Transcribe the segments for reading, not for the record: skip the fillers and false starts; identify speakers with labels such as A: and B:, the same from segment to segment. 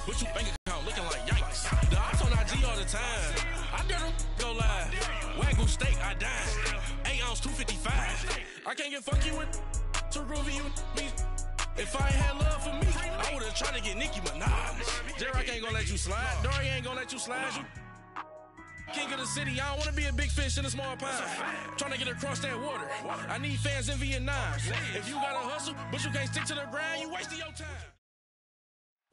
A: What you bank account looking like yikes? The ops on IG all the time. I dare them go live. Wagyu steak, I dine. 8 ounce, 255. I can't get funky with too groovy you me. If I ain't had love for me, I would've tried to get Nicki Minaj. J-Rock ain't gonna let you slide. Dory ain't gonna let you slide. You king of the city, I don't wanna be a big fish in a small pond. Trying to get across that water. I need fans in Vietnam. If you gotta hustle, but you can't stick to the grind, you wasting your time.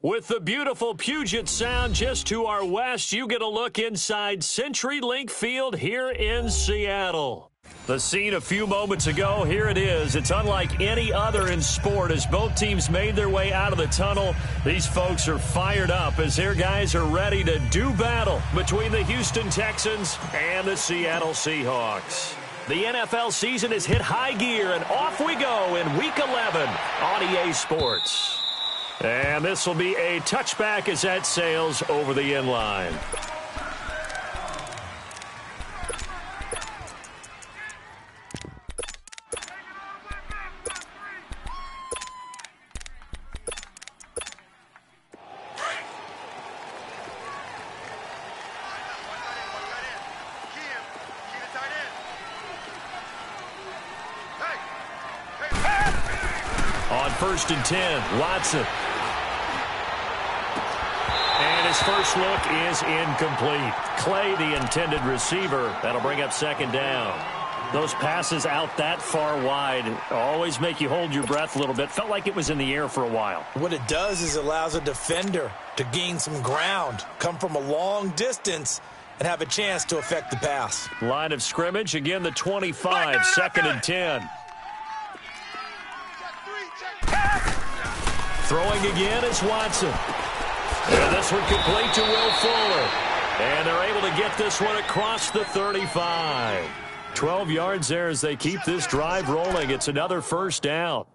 B: With the beautiful Puget Sound just to our west, you get a look inside CenturyLink Field here in Seattle. The scene a few moments ago, here it is. It's unlike any other in sport as both teams made their way out of the tunnel. These folks are fired up as their guys are ready to do battle between the Houston Texans and the Seattle Seahawks. The NFL season has hit high gear, and off we go in Week 11 on EA Sports. And this will be a touchback as that sails over the end line. On 1st and 10, Watson. And his first look is incomplete. Clay, the intended receiver. That'll bring up 2nd down. Those passes out that far wide always make you hold your breath a little bit. Felt like it was in the air for a while.
C: What it does is allows a defender to gain some ground, come from a long distance, and have a chance to affect the pass.
B: Line of scrimmage, again the 25, 2nd and 10. Throwing again is Watson. And this one complete to Will Fuller. And they're able to get this one across the 35. 12 yards there as they keep this drive rolling. It's another 1st down.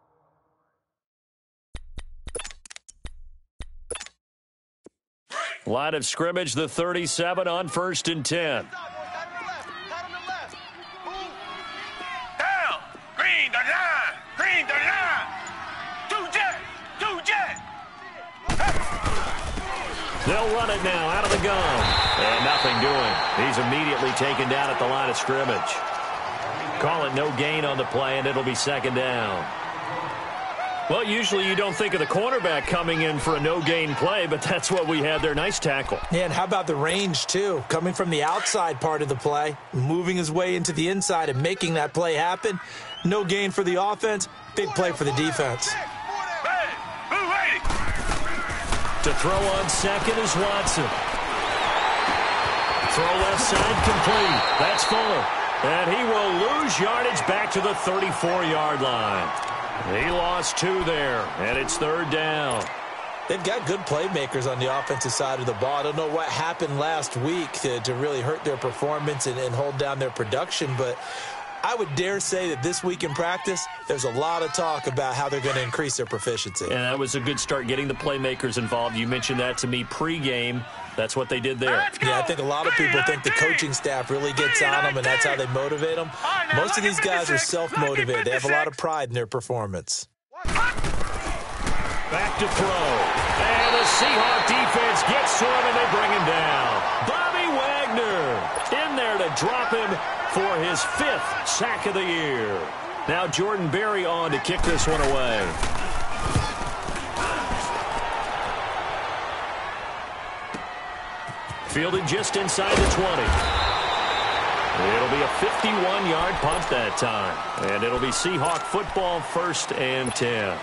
B: Line of scrimmage, the 37 on 1st and 10. They'll run it now out of the gun. And nothing doing. He's immediately taken down at the line of scrimmage. Call it no gain on the play, and it'll be 2nd down. Well, usually you don't think of the cornerback coming in for a no-gain play, but that's what we had there. Nice tackle.
C: Yeah, and how about the range, too? Coming from the outside part of the play, moving his way into the inside and making that play happen. No gain for the offense, big play for the defense.
B: To throw on 2nd is Watson. Throw left side complete. That's Fuller. And he will lose yardage back to the 34-yard line. He lost 2 there, and it's 3rd down.
C: They've got good playmakers on the offensive side of the ball. I don't know what happened last week to really hurt their performance and hold down their production, but I would dare say that this week in practice, there's a lot of talk about how they're going to increase their proficiency.
B: And that was a good start, getting the playmakers involved. You mentioned that to me pregame. That's what they did there.
C: Yeah, I think a lot of people think the coaching staff really gets on them, and that's how they motivate them. Most of these guys are self-motivated. They have a lot of pride in their performance.
B: Back to throw. And the Seahawk defense gets to him, and they bring him down. Bobby Wagner in there to drop him for his 5th sack of the year. Now Jordan Berry on to kick this one away. Fielded just inside the 20. It'll be a 51-yard punt that time. And it'll be Seahawk football, 1st and 10.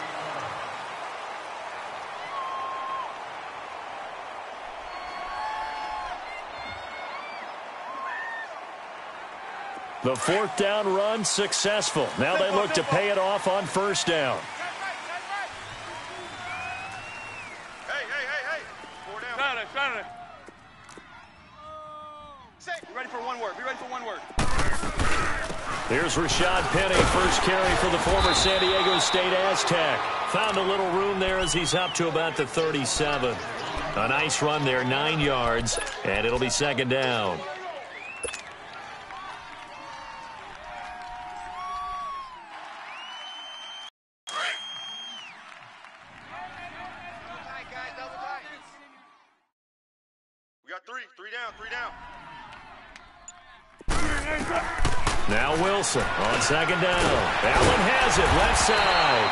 B: The 4th down run successful. Now they look to pay it off on 1st down.
D: Hey. 4 down. Be ready for one word.
B: Here's Rashad Penny, first carry for the former San Diego State Aztec. Found a little room there as he's up to about the 37. A nice run there, 9 yards, and it'll be 2nd down.
D: got three down.
B: Now Wilson on second down. Allen has it, left side.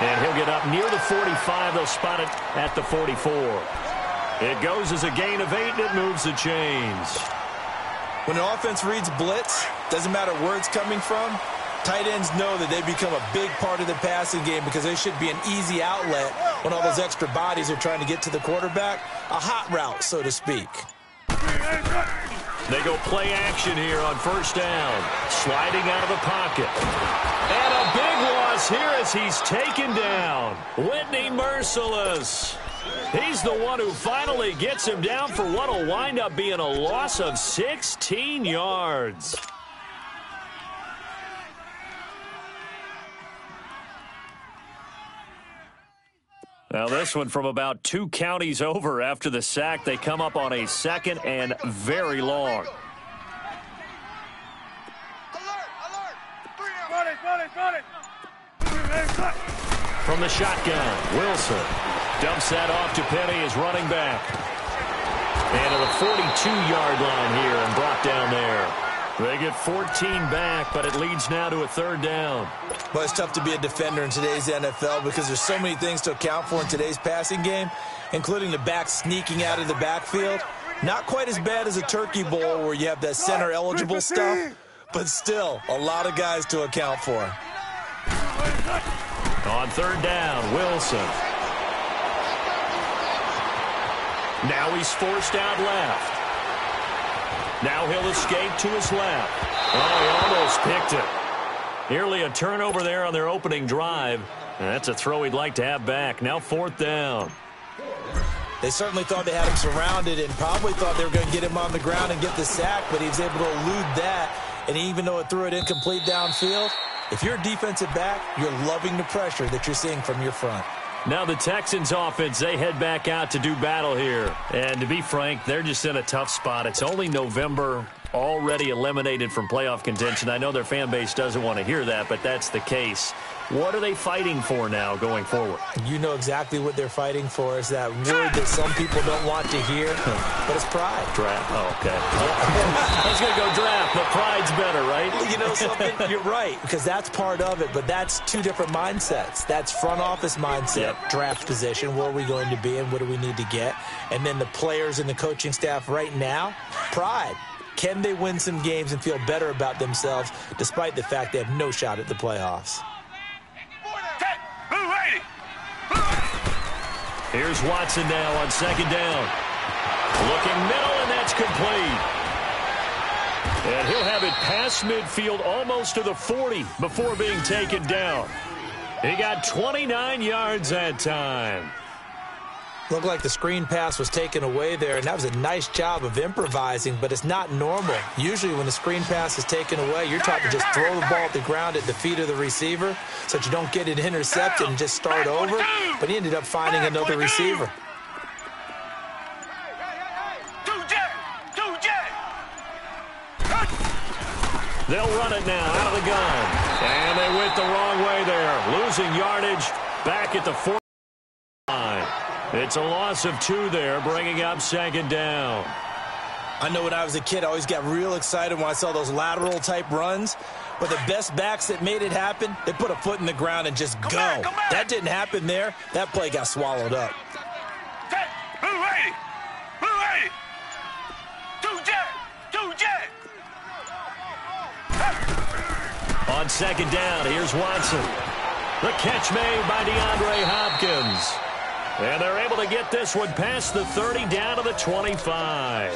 B: And he'll get up near the 45. They'll spot it at the 44. It goes as a gain of 8, and it moves the chains.
C: When an offense reads blitz, doesn't matter where it's coming from, tight ends know that they become a big part of the passing game because they should be an easy outlet when all those extra bodies are trying to get to the quarterback. A hot route, so to speak.
B: They go play action here on first down. Sliding out of the pocket. And a big loss here as he's taken down. Whitney Merciless. He's the one who finally gets him down for what will wind up being a loss of 16 yards. Now this one from about 2 counties over after the sack. They come up on a second and very long. From the shotgun, Wilson dumps that off to Penny as running back. And to the 42-yard line here and brought down there. They get 14 back, but it leads now to a third down.
C: Well, it's tough to be a defender in today's NFL because there's so many things to account for in today's passing game, including the back sneaking out of the backfield. Not quite as bad as a turkey bowl where you have that center-eligible stuff, but still a lot of guys to account for.
B: On third down, Wilson. Now he's forced out left. Now he'll escape to his left. Oh, he almost picked it. Nearly a turnover there on their opening drive. And that's a throw he'd like to have back. Now fourth down.
C: They certainly thought they had him surrounded and probably thought they were going to get him on the ground and get the sack, but he was able to elude that. And even though it threw it incomplete downfield, if you're a defensive back, you're loving the pressure that you're seeing from your front.
B: Now the Texans offense, they head back out to do battle here. And to be frank, they're just in a tough spot. It's only November, already eliminated from playoff contention. I know their fan base doesn't want to hear that, but that's the case. What are they fighting for now going forward?
C: You know exactly what they're fighting for. Is that word that some people don't want to hear, but it's pride.
B: Draft. Oh, okay. I was going to go draft, but pride's better, right?
C: You know something? You're right, because that's part of it, but that's two different mindsets. That's front office mindset, draft position, where are we going to be and what do we need to get? And then the players and the coaching staff right now, pride. Can they win some games and feel better about themselves despite the fact they have no shot at the playoffs?
B: Here's Watson now on second down. Looking middle, and that's complete. And he'll have it past midfield almost to the 40 before being taken down. He got 29 yards that time.
C: Looked like the screen pass was taken away there, and that was a nice job of improvising, but it's not normal. Usually when the screen pass is taken away, you're taught to just throw the ball at the ground at the feet of the receiver so that you don't get it intercepted and just start over, but he ended up finding another receiver.
B: They'll run it now out of the gun, and they went the wrong way there, losing yardage back at the 40 line. It's a loss of 2 there, bringing up second down.
C: I know when I was a kid, I always got real excited when I saw those lateral-type runs. But the best backs that made it happen, they put a foot in the ground and just go. That didn't happen there. That play got swallowed up.
B: On second down, here's Watson. The catch made by DeAndre Hopkins. And they're able to get this one past the 30 down to the 25.
C: I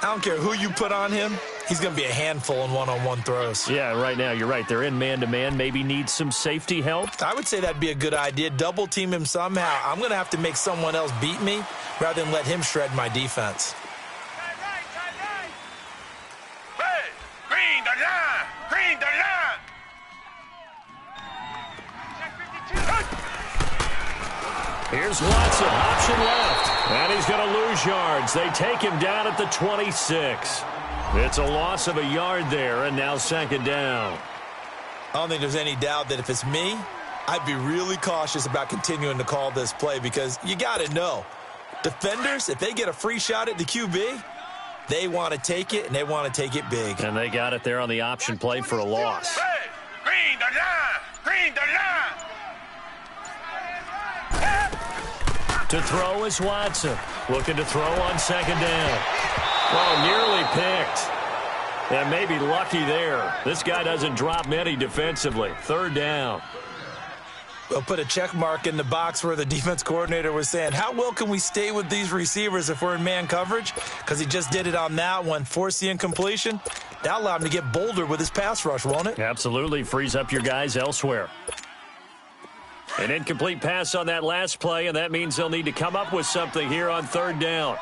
C: don't care who you put on him. He's going to be a handful in one-on-one throws.
B: Yeah, right now, you're right. They're in man-to-man. Maybe need some safety help.
C: I would say that'd be a good idea. Double-team him somehow. I'm going to have to make someone else beat me rather than let him shred my defense.
D: Hey, green the line! Green the line!
B: Here's Watson, option left, and he's going to lose yards. They take him down at the 26. It's a loss of a yard there, and now second down.
C: I don't think there's any doubt that if it's me, I'd be really cautious about continuing to call this play because you got to know, Defenders, if they get a free shot at the QB, they want to take it, and they want to take it big.
B: And they got it there on the option play for a loss.
D: Hey, green the line. Green the line.
B: To throw is Watson. Looking to throw on second down. Oh, nearly picked. And maybe lucky there. This guy doesn't drop many defensively. Third down.
C: We'll put a check mark in the box where the defense coordinator was saying, how well can we stay with these receivers if we're in man coverage? Because he just did it on that one. Force the incompletion. That'll allow him to get bolder with his pass rush, won't it?
B: Absolutely. Frees up your guys elsewhere. An incomplete pass on that last play, and that means they'll need to come up with something here on third down.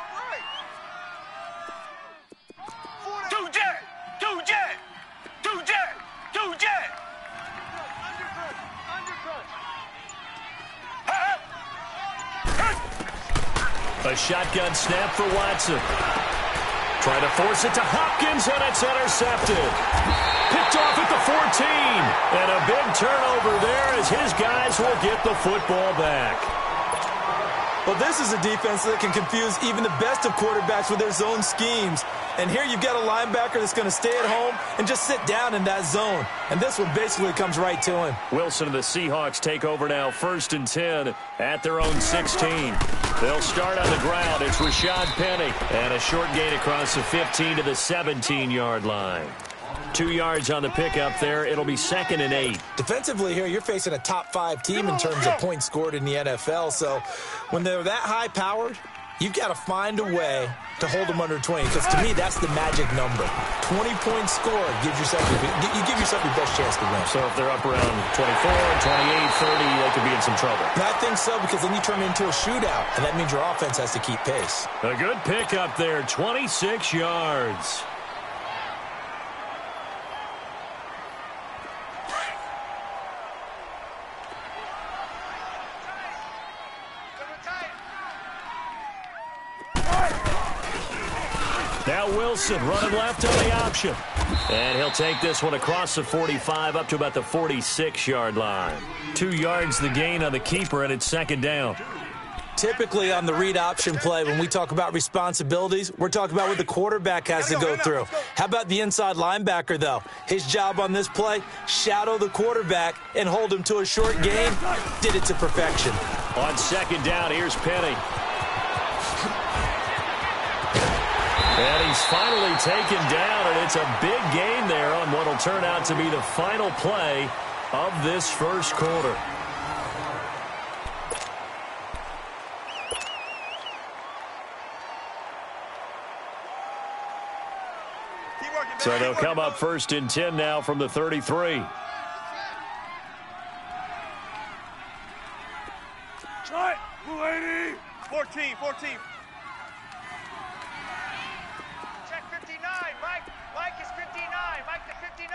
B: A shotgun snap for Watson. Trying to force it to Hopkins, and it's intercepted. Picked off at the 14. And a big turnover there as his guys will get the football back.
C: Well, this is a defense that can confuse even the best of quarterbacks with their zone schemes. And here you've got a linebacker that's going to stay at home and just sit down in that zone. And this one basically comes right to him.
B: Wilson and the Seahawks take over now, 1st and 10 at their own 16. They'll start on the ground. It's Rashad Penny. And a short gain across the 15 to the 17-yard line. 2 yards on the pickup there. It'll be 2nd and 8.
C: Defensively here, you're facing a top-5 team in terms of points scored in the NFL. So when they're that high-powered, you've got to find a way to hold them under 20. Because to me, that's the magic number. 20 points scored gives yourself you give yourself your best chance to win.
B: So if they're up around 24, 28, 30, they could be in some trouble.
C: And I think so, because then you turn it into a shootout, and that means your offense has to keep pace.
B: A good pickup there, 26 yards. Now Wilson running left on the option. And he'll take this one across the 45 up to about the 46-yard line. 2 yards the gain on the keeper, and it's 2nd down.
C: Typically on the read option play, when we talk about responsibilities, we're talking about what the quarterback has to go through. How about the inside linebacker, though? His job on this play, shadow the quarterback and hold him to a short gain. Did it to perfection.
B: On 2nd down, here's Penny. And he's finally taken down, and it's a big gain there on what will turn out to be the final play of this first quarter. So they'll come up 1st and 10 now from the 33.
D: Right, 280. 14.
E: Check 59. Mike is 59. Mike to 59.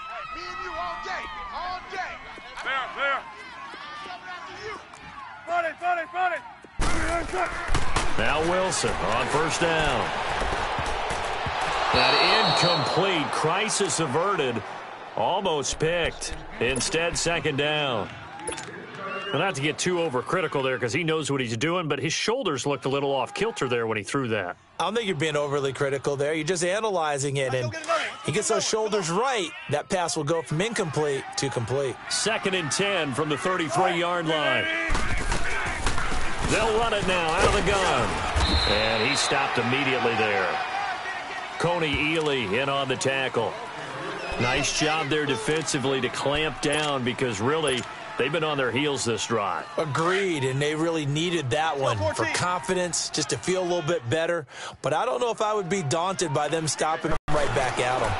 F: Hey, me and you all day. All day.
D: Clear. Front it.
B: Now Wilson on 1st down. That incomplete, crisis averted, almost picked. Instead, 2nd down. And not to get too overcritical there because he knows what he's doing, but his shoulders looked a little off kilter there when he threw that.
C: I don't think you're being overly critical there. You're just analyzing it, and he gets those shoulders right. That pass will go from incomplete to complete.
B: 2nd and 10 from the 33-yard line. They'll run it now out of the gun. And he stopped immediately there. Coney Ely in on the tackle. Nice job there defensively to clamp down because really they've been on their heels this drive.
C: Agreed, and they really needed that one for confidence, just to feel a little bit better. But I don't know if I would be daunted by them stopping them right back at them.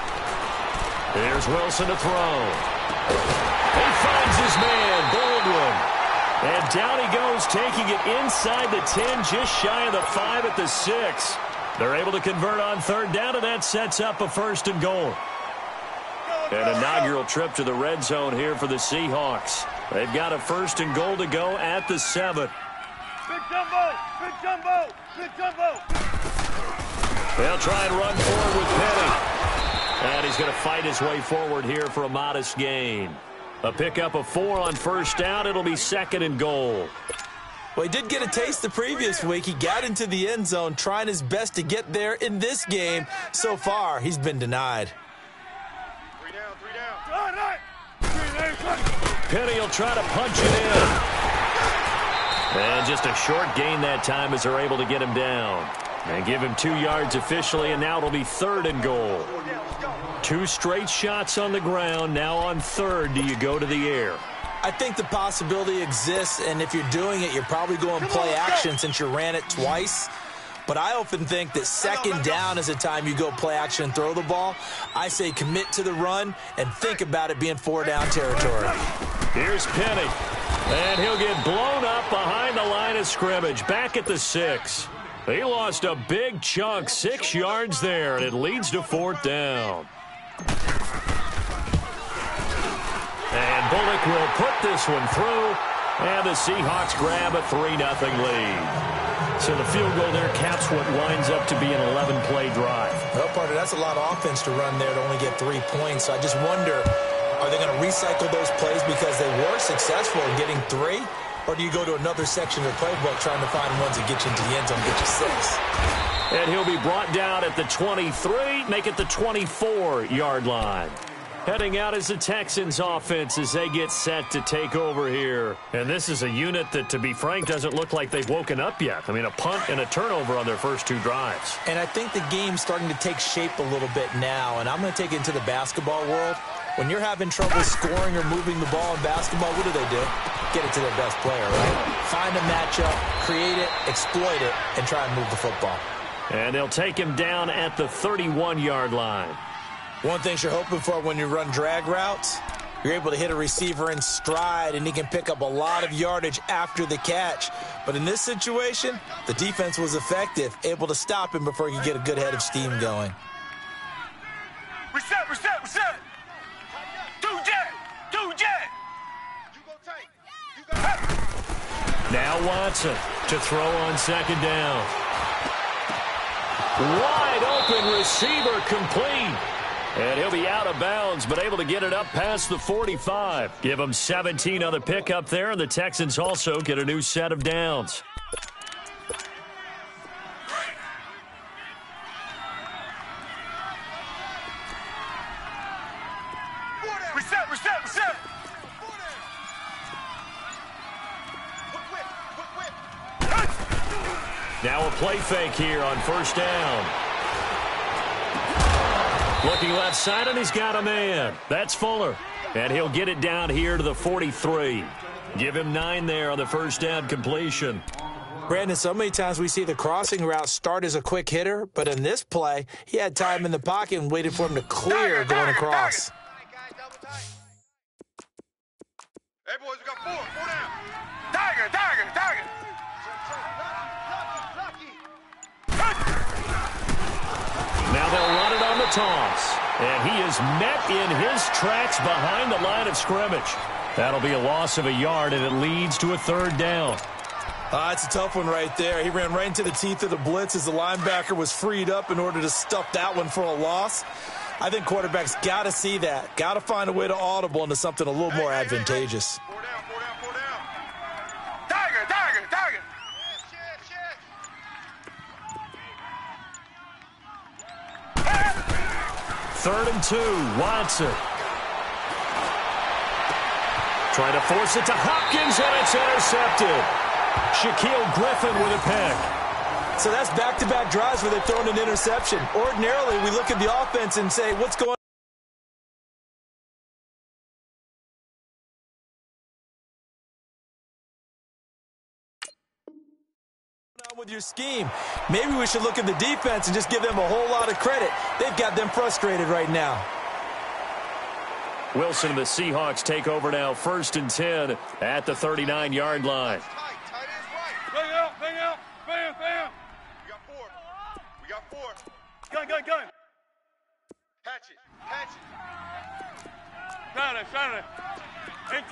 B: Here's Wilson to throw. He finds his man, Baldwin. And down he goes, taking it inside the 10, just shy of the 5 at the 6. They're able to convert on 3rd down, and that sets up a 1st and goal. An inaugural trip to the red zone here for the Seahawks. They've got a 1st and goal to go at the 7.
D: Big jumbo.
B: They'll try and run forward with Penny. And he's going to fight his way forward here for a modest gain. A pickup of 4 on first down. It'll be 2nd and goal.
C: Well, he did get a taste the previous week. He got into the end zone, trying his best to get there in this game. So far, he's been denied.
F: 3 down.
B: Penny will try to punch it in. And just a short gain that time as they're able to get him down. And give him 2 yards officially, and now it'll be 3rd and goal. 2 straight shots on the ground. Now on 3rd, do you go to the air?
C: I think the possibility exists, and if you're doing it, you're probably going play action since you ran it twice. But I often think that 2nd down is the time you go play action and throw the ball. I say commit to the run and think about it being 4 down territory.
B: Here's Penny, and he'll get blown up behind the line of scrimmage, back at the 6. He lost a big chunk, 6 yards there, and it leads to 4th down. And Bullock will put this one through, and the Seahawks grab a 3-0 lead. So the field goal there caps what winds up to be an 11-play drive.
C: Well, partner, that's a lot of offense to run there to only get 3 points. So I just wonder, are they going to recycle those plays because they were successful in getting 3? Or do you go to another section of the playbook trying to find ones that get you into the end zone and get you 6?
B: And he'll be brought down at the 23, make it the 24-yard line. Heading out is the Texans offense as they get set to take over here. And this is a unit that, to be frank, doesn't look like they've woken up yet. I mean, a punt and a turnover on their first 2 drives.
C: And I think the game's starting to take shape a little bit now. And I'm going to take it into the basketball world. When you're having trouble scoring or moving the ball in basketball, what do? Get it to their best player, right? Find a matchup, create it, exploit it, and try and move the football.
B: And they'll take him down at the 31-yard line.
C: One thing you're hoping for when you run drag routes, you're able to hit a receiver in stride, and he can pick up a lot of yardage after the catch. But in this situation, the defense was effective, able to stop him before he could get a good head of steam going.
D: Reset. 2 jet.
F: You go tight. You go.
B: Now Watson to throw on 2nd down. Wide open receiver complete. And he'll be out of bounds, but able to get it up past the 45. Give him 17 on the pickup there, and the Texans also get a new set of downs.
D: Reset.
B: Now a play fake here on 1st down. Looking left side, and he's got a man. That's Fuller. And he'll get it down here to the 43. Give him 9 there on the 1st down completion.
C: Brandon, so many times we see the crossing route start as a quick hitter, but in this play, he had time in the pocket and waited for him to clear going across.
F: Hey, boys, we got 4. 4 down.
D: Tiger.
B: Now they'll run it on the toss. And he is met in his tracks behind the line of scrimmage. That'll be a loss of a yard, and it leads to a 3rd down.
C: It's a tough one right there. He ran right into the teeth of the blitz as the linebacker was freed up in order to stuff that one for a loss. I think quarterbacks got to see that. Got to find a way to audible into something a little more advantageous.
F: 4 down.
D: Tiger.
B: 3rd and 2, Watson. Trying to force it to Hopkins, and it's intercepted. Shaquille Griffin with a pick.
C: So that's back-to-back drives where they've thrown an interception. Ordinarily, we look at the offense and say, what's going on with your scheme? Maybe we should look at the defense and just give them a whole lot of credit. They've got them frustrated right now.
B: Wilson and the Seahawks take over now, 1st and 10 at the 39-yard line.
F: Tight is right.
D: Bang out. Bam.
F: We got 4.
D: Gun.
F: Hatch it.
D: Shot it. 18.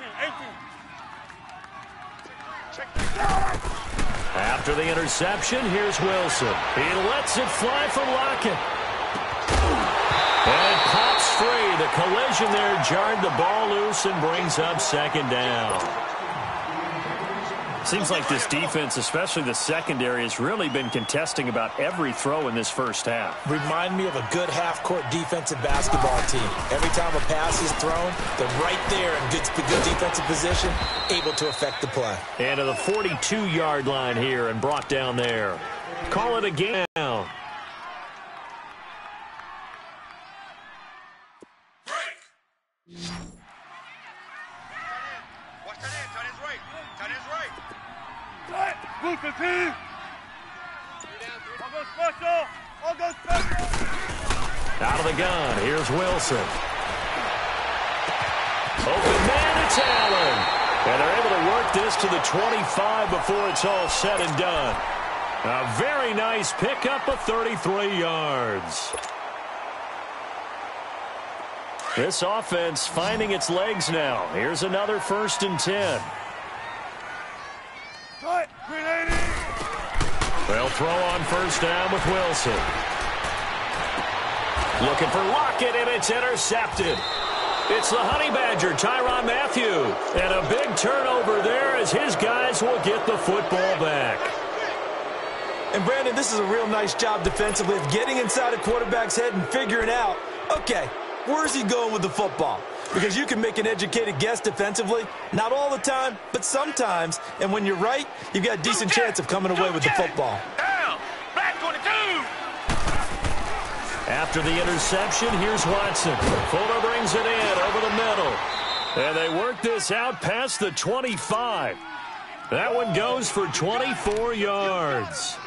F: Check this out.
B: After the interception, here's Wilson. He lets it fly from Lockett. And pops three. The collision there jarred the ball loose and brings up second down. Seems like this defense, especially the secondary, has really been contesting about every throw in this first half.
C: Remind me of a good half-court defensive basketball team. Every time a pass is thrown, they're right there in good defensive position, able to affect the play.
B: And to the 42-yard line here and brought down there. Call it again. Out of the gun, here's Wilson. Open man, it's Allen. And they're able to work this to the 25 before it's all said and done. A very nice pickup of 33 yards. This offense finding its legs now. Here's another 1st and 10. They'll throw on first down with Wilson. Looking for Lockett, and it's intercepted. It's the Honey Badger, Tyrann Mathieu. And a big turnover there as his guys will get the football back.
C: And, Brandon, this is a real nice job defensively of getting inside a quarterback's head and figuring out, okay, where's he going with the football? Because you can make an educated guess defensively. Not all the time, but sometimes. And when you're right, you've got a decent chance of coming away with the football.
D: Down. Back 22.
B: After the interception, here's Watson. Fuller brings it in over the middle. And they work this out past the 25. That one goes for 24 yards.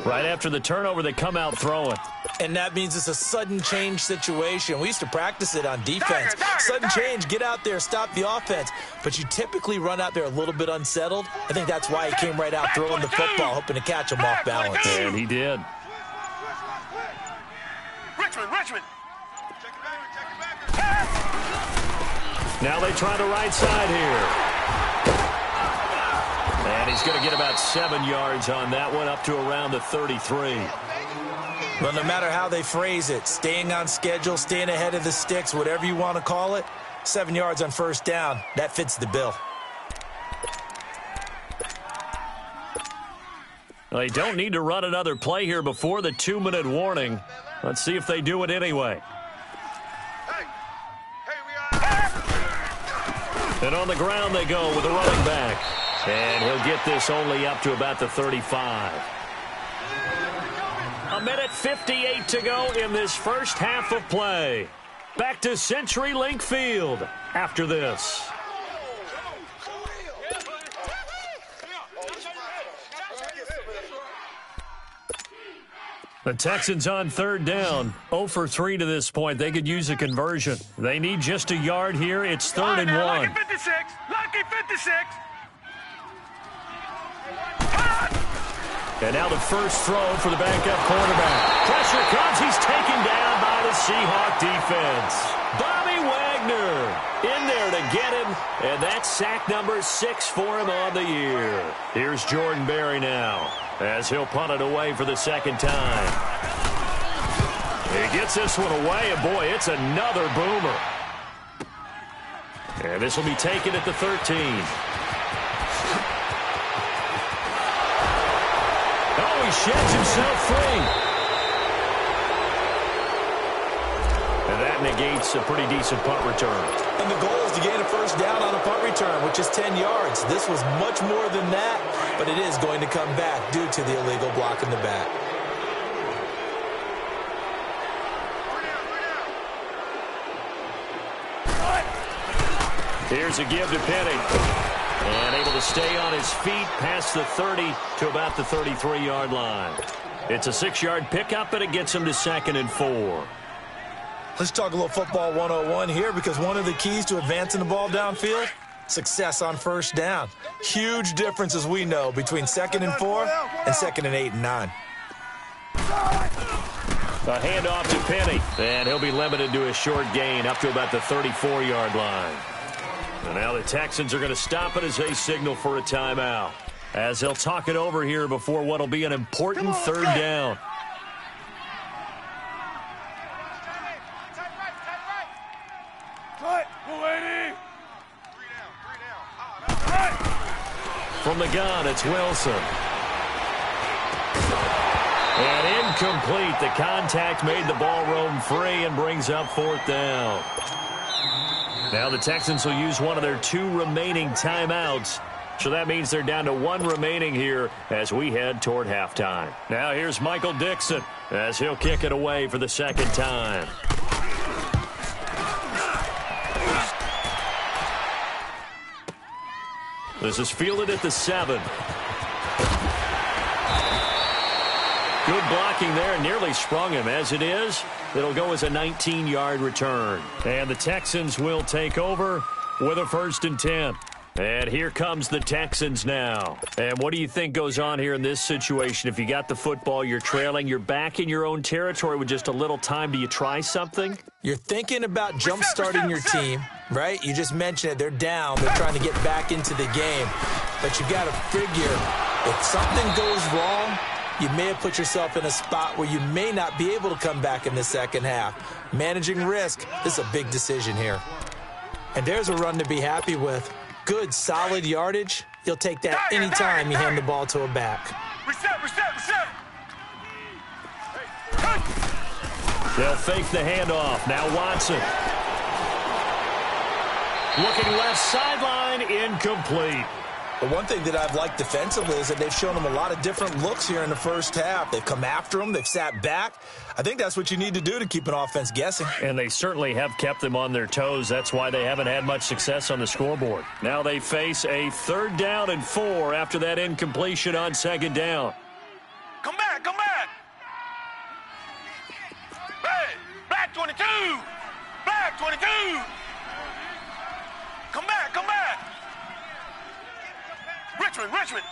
B: Right after the turnover, they come out throwing.
C: And that means it's a sudden change situation. We used to practice it on defense. Sudden change, get out there, stop the offense. But you typically run out there a little bit unsettled. I think that's why he came right out throwing the football, hoping to catch him off balance.
B: And he did.
D: Richmond.
B: Now they try the right side here. And he's going to get about 7 yards on that one, up to around the 33.
C: Well, no matter how they phrase it, staying on schedule, staying ahead of the sticks, whatever you want to call it, 7 yards on first down, that fits the bill.
B: Well, they don't need to run another play here before the 2-minute warning. Let's see if they do it anyway. And on the ground they go with the running back. And he'll get this only up to about the 35. 1:58 to go in this first half of play. Back to CenturyLink Field after this. The Texans on third down, 0 for 3 to this point. They could use a conversion. They need just a yard here. It's 3rd and 1.
D: Lucky 56. Lucky 56.
B: And now the first throw for the backup quarterback. Pressure comes. He's taken down by the Seahawk defense. Bobby Wagner in there to get him. And that's sack number 6 for him on the year. Here's Jordan Berry now, as he'll punt it away for the second time. He gets this one away, and boy, it's another boomer. And this will be taken at the 13. Oh, he sheds himself free. And that negates a pretty decent punt return.
C: And the goal is to gain a first down on a punt return, which is 10 yards. This was much more than that, but it is going to come back due to the illegal block in the back.
B: Here's a give to Penny. And able to stay on his feet past the 30 to about the 33-yard line. It's a 6-yard pickup, and it gets him to 2nd and 4.
C: Let's talk a little football 101 here, because one of the keys to advancing the ball downfield, success on first down. Huge difference, as we know, between 2nd and 4 and 2nd and 8 and 9.
B: A handoff to Penny, and he'll be limited to a short gain up to about the 34-yard line. And now the Texans are going to stop it as they signal for a timeout, as they'll talk it over here before what will be an important third down. gun, it's Wilson. And incomplete. The contact made the ball roam free and brings up 4th down. Now the Texans will use one of their 2 remaining timeouts. So that means they're down to 1 remaining here as we head toward halftime. Now here's Michael Dixon as he'll kick it away for the 2nd time. This is fielded at the 7. Good blocking there, nearly sprung him. As it is, it'll go as a 19-yard return. And the Texans will take over with a 1st and 10. And here comes the Texans now. And what do you think goes on here in this situation? If you got the football, you're trailing, you're back in your own territory with just a little time. Do you try something?
C: You're thinking about jump-starting your team, right? You just mentioned it. They're down. They're trying to get back into the game. But you got to figure if something goes wrong, you may have put yourself in a spot where you may not be able to come back in the second half. Managing risk, this is a big decision here. And there's a run to be happy with. Good, solid yardage. You'll take that anytime you hand the ball to a back.
D: Reset.
B: They'll fake the handoff. Now Watson. Looking left sideline, incomplete.
C: But one thing that I've liked defensively is that they've shown them a lot of different looks here in the first half. They've come after them. They've sat back. I think that's what you need to do to keep an offense guessing.
B: And they certainly have kept them on their toes. That's why they haven't had much success on the scoreboard. Now they face a 3rd down and 4 after that incompletion on 2nd down.
D: Come back. Hey, black 22. Black 22. Come back. Richmond.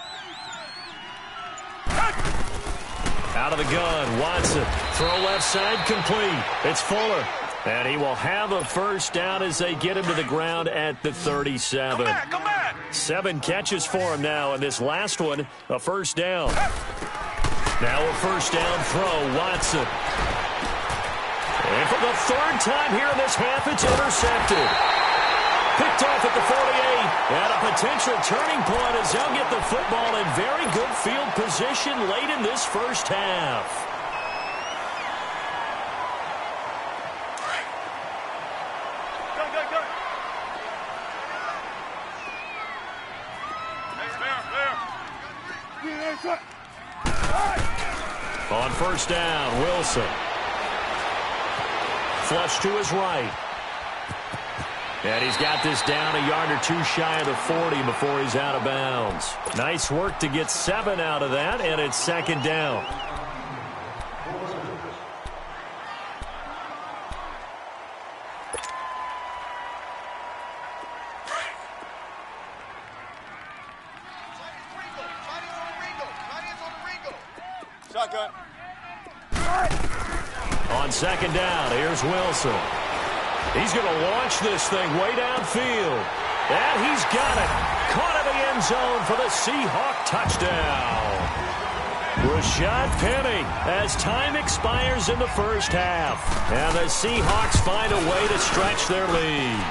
B: Out of the gun, Watson. Throw left side, complete. It's Fuller. And he will have a 1st down as they get him to the ground at the 37.
D: Come back.
B: 7 catches for him now, and this last one, a 1st down. Now a 1st down throw, Watson. And for the 3rd time here in this half, it's intercepted. Picked off at the 48, and a potential turning point as they'll get the football in very good field position late in this first half. On 1st down, Wilson. Flush to his right. And he's got this down a yard or 2 shy of the 40 before he's out of bounds. Nice work to get 7 out of that, and it's 2nd down.
F: Shotgun.
B: On 2nd down, here's Wilson. He's going to launch this thing way downfield. And he's got it. Caught in the end zone for the Seahawk touchdown. Rashad Penny as time expires in the first half. And the Seahawks find a way to stretch their lead.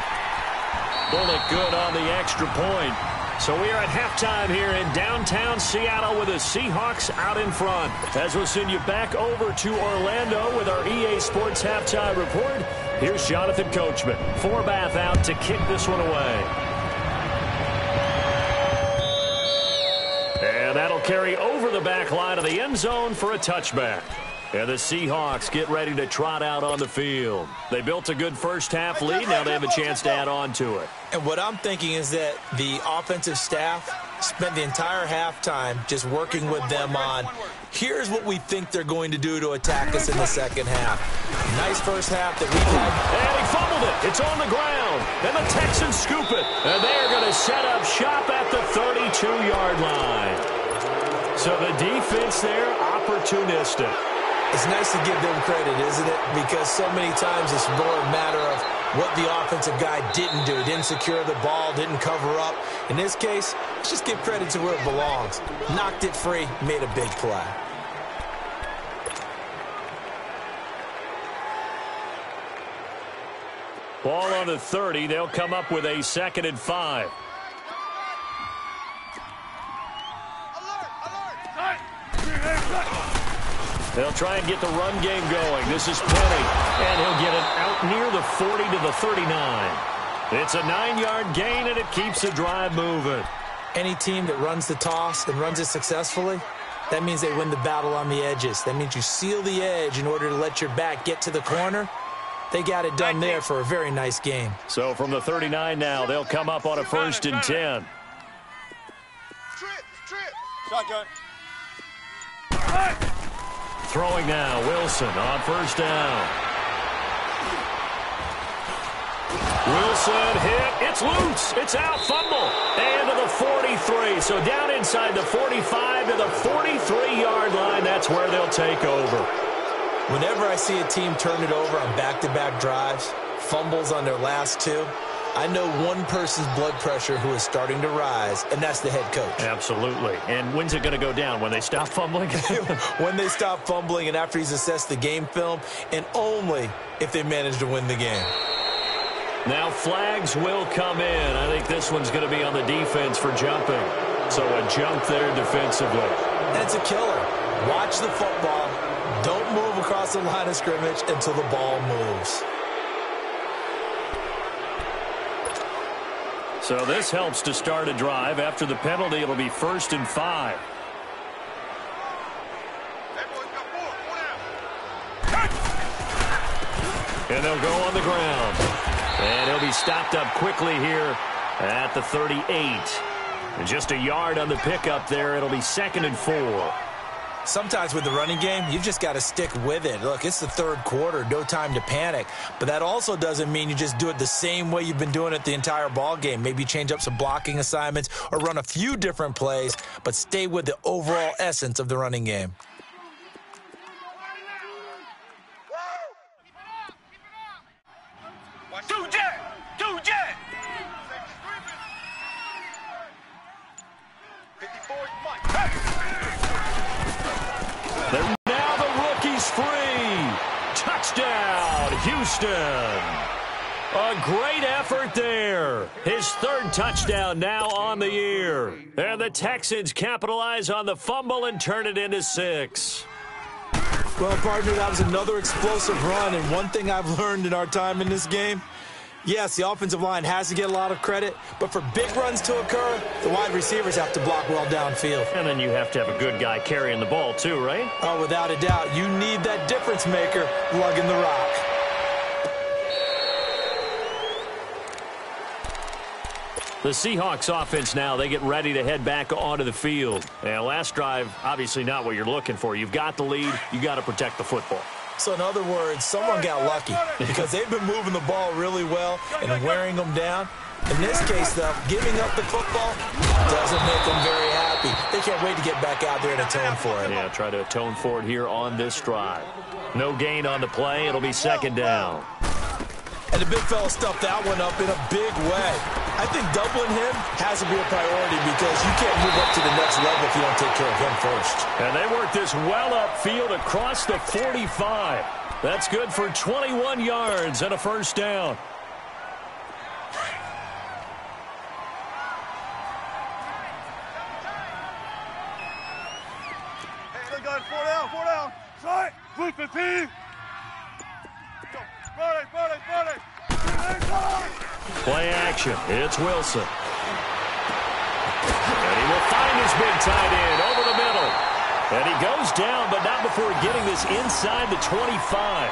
B: Bullet good on the extra point. So we are at halftime here in downtown Seattle with the Seahawks out in front. As we'll send you back over to Orlando with our EA Sports Halftime Report, here's Jonathan Coachman. Forbath out to kick this one away. And that'll carry over the back line of the end zone for a touchback. And the Seahawks get ready to trot out on the field. They built a good first half lead. Now they have a chance to add on to it.
C: And what I'm thinking is that the offensive staff spent the entire halftime just working with them on, here's what we think they're going to do to attack us in the second half. Nice first half that we've had.
B: And he fumbled it. It's on the ground. And the Texans scoop it. And they're going to set up shop at the 32-yard line. So the defense there, opportunistic.
C: It's nice to give them credit, isn't it? Because so many times it's more a matter of what the offensive guy didn't do. Didn't secure the ball, didn't cover up. In this case, let's just give credit to where it belongs. Knocked it free, made a big play.
B: Ball on the 30. They'll come up with a 2nd and 5. They'll try and get the run game going. This is Penny, and he'll get it out near the 40 to the 39. It's a 9-yard gain, and it keeps the drive moving.
C: Any team that runs the toss and runs it successfully, that means they win the battle on the edges. That means you seal the edge in order to let your back get to the corner. They got it done there for a very nice game.
B: So from the 39 now, they'll come up on a 1st and 10.
F: Shotgun.
B: Throwing now, Wilson on 1st down. Wilson hit. It's loose. It's out. Fumble. And to the 43. So down inside the 45 to the 43-yard line. That's where they'll take over.
C: Whenever I see a team turn it over on back-to-back drives, fumbles on their last two, I know one person's blood pressure who is starting to rise, and that's the head coach.
B: Absolutely. And when's it going to go down? When they stop fumbling?
C: When they stop fumbling and after he's assessed the game film, and only if they manage to win the game.
B: Now flags will come in. I think this one's going to be on the defense for jumping. So a jump there defensively.
C: And it's a killer. Watch the football. Don't move across the line of scrimmage until the ball moves.
B: So this helps to start a drive. After the penalty, it'll be 1st and 5. And they'll go on the ground. And he'll be stopped up quickly here at the 38. And just a yard on the pickup there. It'll be 2nd and 4.
C: Sometimes with the running game, you've just got to stick with it. Look, it's the 3rd quarter, no time to panic. But that also doesn't mean you just do it the same way you've been doing it the entire ball game. Maybe change up some blocking assignments or run a few different plays, but stay with the overall essence of the running game.
D: Two jet.
F: 54 Mike.
B: Now the rookie's free. Touchdown, Houston. A great effort there. His 3rd touchdown now on the year. And the Texans capitalize on the fumble and turn it into 6.
C: Well, partner, that was another explosive run. And one thing I've learned in our time in this game, yes, the offensive line has to get a lot of credit, but for big runs to occur, the wide receivers have to block well downfield.
B: And then you have to have a good guy carrying the ball too, right?
C: Oh, without a doubt. You need that difference maker lugging the rock.
B: The Seahawks offense now, they get ready to head back onto the field. And last drive, obviously not what you're looking for. You've got the lead. You got to protect the football.
C: So in other words, someone got lucky because they've been moving the ball really well and wearing them down. In this case, though, giving up the football doesn't make them very happy. They can't wait to get back out there and atone for it.
B: Yeah, try to atone for it here on this drive. No gain on the play. It'll be 2nd down.
C: And the big fella stuffed that one up in a big way. I think doubling him has to be a priority because you can't move up to the next level if you don't take care of him first.
B: And they work this well upfield across the 45. That's good for 21 yards and a 1st down.
F: Hey, guys, 4 down. Sorry. Blue 15. Ready.
B: Play action. It's Wilson. And he will find his big tight end over the middle. And he goes down, but not before getting this inside the 25.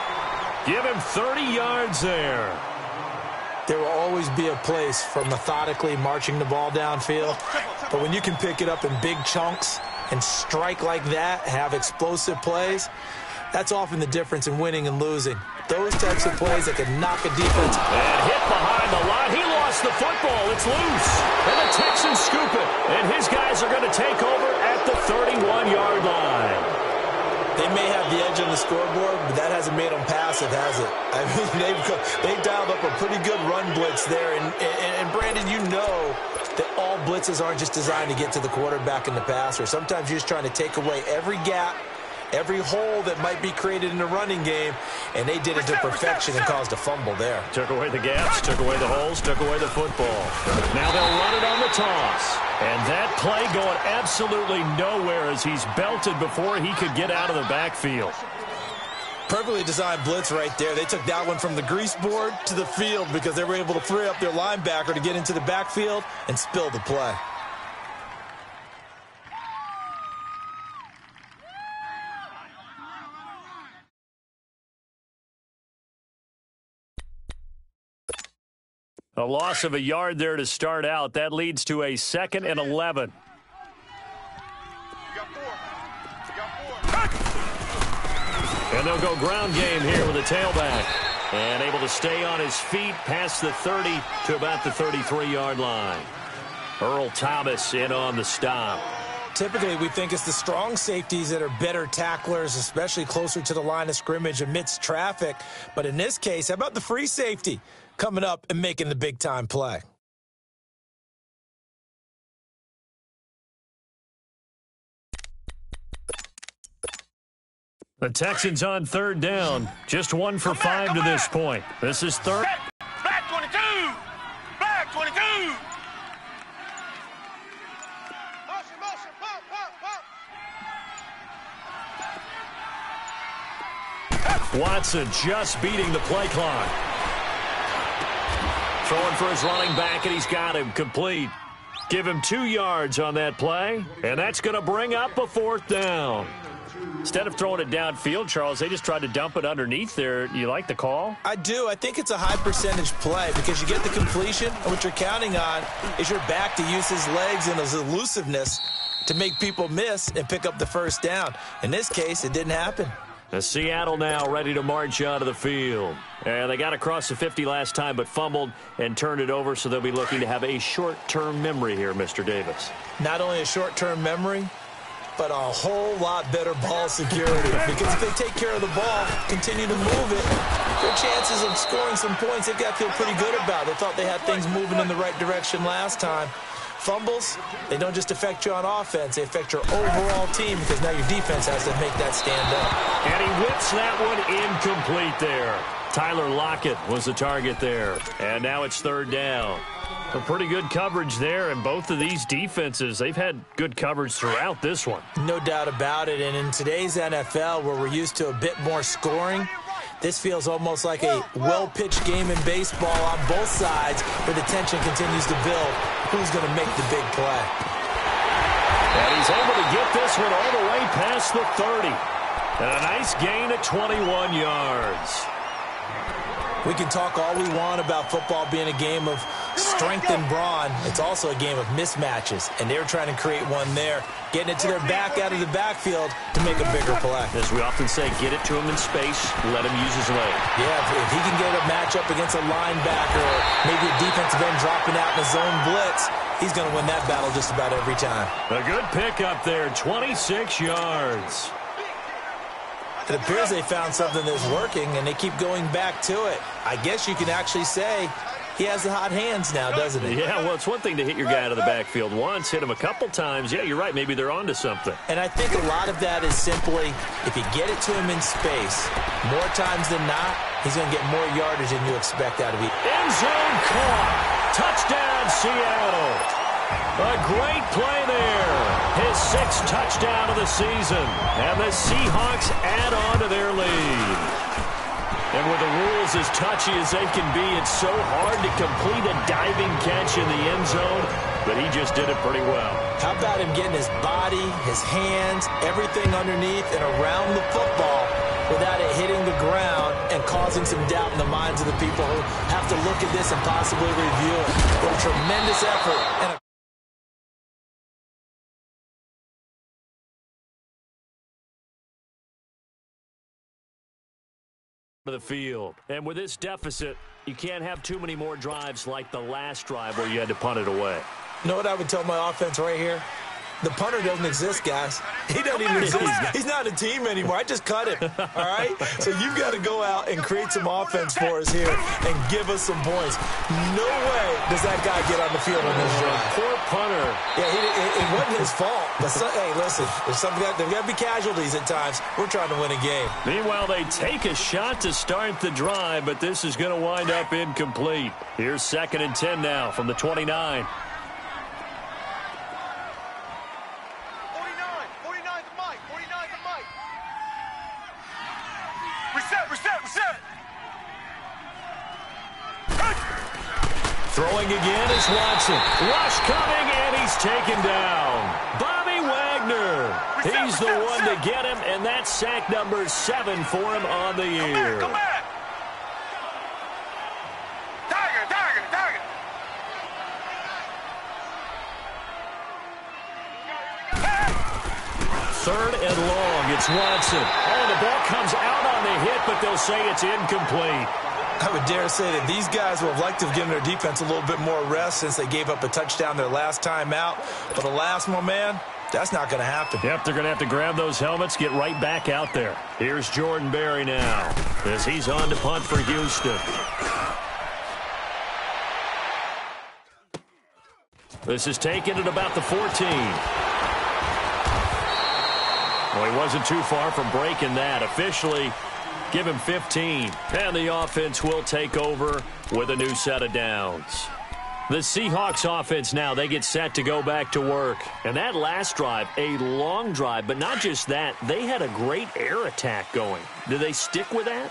B: Give him 30 yards there.
C: There will always be a place for methodically marching the ball downfield. But when you can pick it up in big chunks and strike like that, have explosive plays, that's often the difference in winning and losing. Those types of plays that can knock a defense.
B: And hit behind the line. He lost the football. It's loose. And the Texans scoop it. And his guys are going to take over at the 31-yard line.
C: They may have the edge on the scoreboard, but that hasn't made them passive, has it? I mean, they've dialed up a pretty good run blitz there. And Brandon, you know that all blitzes aren't just designed to get to the quarterback and the passer. Sometimes you're just trying to take away every gap every hole that might be created in the running game, and they did it to perfection and caused a fumble there.
B: Took away the gaps, took away the holes, took away the football. Now they'll run it on the toss. And that play going absolutely nowhere as he's belted before he could get out of the backfield.
C: Perfectly designed blitz right there. They took that one from the grease board to the field because they were able to free up their linebacker to get into the backfield and spill the play.
B: A loss of a yard there to start out. That leads to a 2nd and 11. And they'll go ground game here with a tailback. And able to stay on his feet past the 30 to about the 33-yard line. Earl Thomas in on the stop.
C: Typically, we think it's the strong safeties that are better tacklers, especially closer to the line of scrimmage amidst traffic. But in this case, how about the free safety coming up and making the big-time play?
B: The Texans on 3rd down. Just 1 for 5 to this point. This is 3rd.
D: Black 22! Black 22!
F: Motion, motion, pump, pump, pump.
B: Watson just beating the play clock. Throwing for his running back, and he's got him complete. Give him 2 yards on that play, and that's going to bring up a 4th down. Instead of throwing it downfield, Charles, they just tried to dump it underneath there. You like the call?
C: I do. I think it's a high percentage play because you get the completion, and what you're counting on is your back to use his legs and his elusiveness to make people miss and pick up the 1st down. In this case, it didn't happen.
B: Seattle now ready to march out of the field. And they got across the 50 last time but fumbled and turned it over, so they'll be looking to have a short-term memory here, Mr. Davis.
C: Not only a short-term memory, but a whole lot better ball security. Because if they take care of the ball, continue to move it, their chances of scoring some points, they've got to feel pretty good about. They thought they had things moving in the right direction last time. Fumbles, they don't just affect you on offense, they affect your overall team because now your defense has to make that stand up.
B: And he whips that one incomplete there. Tyler Lockett was the target there. And now it's 3rd down. A pretty good coverage there, and both of these defenses, they've had good coverage throughout this one.
C: No doubt about it, and in today's NFL where we're used to a bit more scoring, this feels almost like a well-pitched game in baseball on both sides where the tension continues to build. Who's going to make the big play?
B: And he's able to get this one all the way past the 30. And a nice gain of 21 yards.
C: We can talk all we want about football being a game of strength and brawn. It's also a game of mismatches, and they're trying to create one there, getting it to their back out of the backfield to make a bigger play.
B: As we often say, get it to him in space, let him use his leg.
C: Yeah, if he can get a matchup against a linebacker or maybe a defensive end dropping out in a zone blitz, he's going to win that battle just about every time.
B: A good pickup there, 26 yards.
C: It appears they found something that's working, and they keep going back to it. I guess you can actually say he has the hot hands now, doesn't he?
B: Yeah, well, it's one thing to hit your guy out of the backfield once, hit him a couple times. Yeah, you're right. Maybe they're onto something.
C: And I think a lot of that is simply if you get it to him in space, more times than not, he's going to get more yardage than you expect out of him.
B: End zone caught. Touchdown, Seattle. A great play there. His 6th touchdown of the season. And the Seahawks add on to their lead. And with the rules as touchy as they can be, it's so hard to complete a diving catch in the end zone, but he just did it pretty well.
C: How about him getting his body, his hands, everything underneath and around the football without it hitting the ground and causing some doubt in the minds of the people who have to look at this and possibly review it. What a tremendous effort and a
B: to the field. And with this deficit, you can't have too many more drives like the last drive where you had to punt it away.
C: You know what I would tell my offense right here? The punter doesn't exist, guys. He doesn't even exist. He's not a team anymore. I just cut him, all right? So you've got to go out and create some offense for us here and give us some points. No way does that guy get on the field on this drive.
B: Poor punter.
C: Yeah, it wasn't his fault. But, hey, listen, there's got to be casualties at times. We're trying to win a game.
B: Meanwhile, they take a shot to start the drive, but this is going to wind up incomplete. Here's 2nd and 10 now from the 29.
F: 49 to Mike. 49 to Mike.
D: Reset.
B: Throwing again is Watson. Rush coming, and he's taken down. Bobby Wagner. He's the one to get him, and that's sack number 7 for him on the year.
D: Come back. Target.
B: 3rd and long. It's Watson. Oh, the ball comes out on the hit, but they'll say it's incomplete.
C: I would dare say that these guys would have liked to have given their defense a little bit more rest since they gave up a touchdown their last time out. But alas, my man, that's not going to happen.
B: Yep, they're going to have to grab those helmets, get right back out there. Here's Jordan Berry now as he's on to punt for Houston. This is taken at about the 14. Well, he wasn't too far from breaking that. Officially, give him 15. And the offense will take over with a new set of downs. The Seahawks offense now, they get set to go back to work. And that last drive, a long drive, but not just that, they had a great air attack going. Do they stick with that?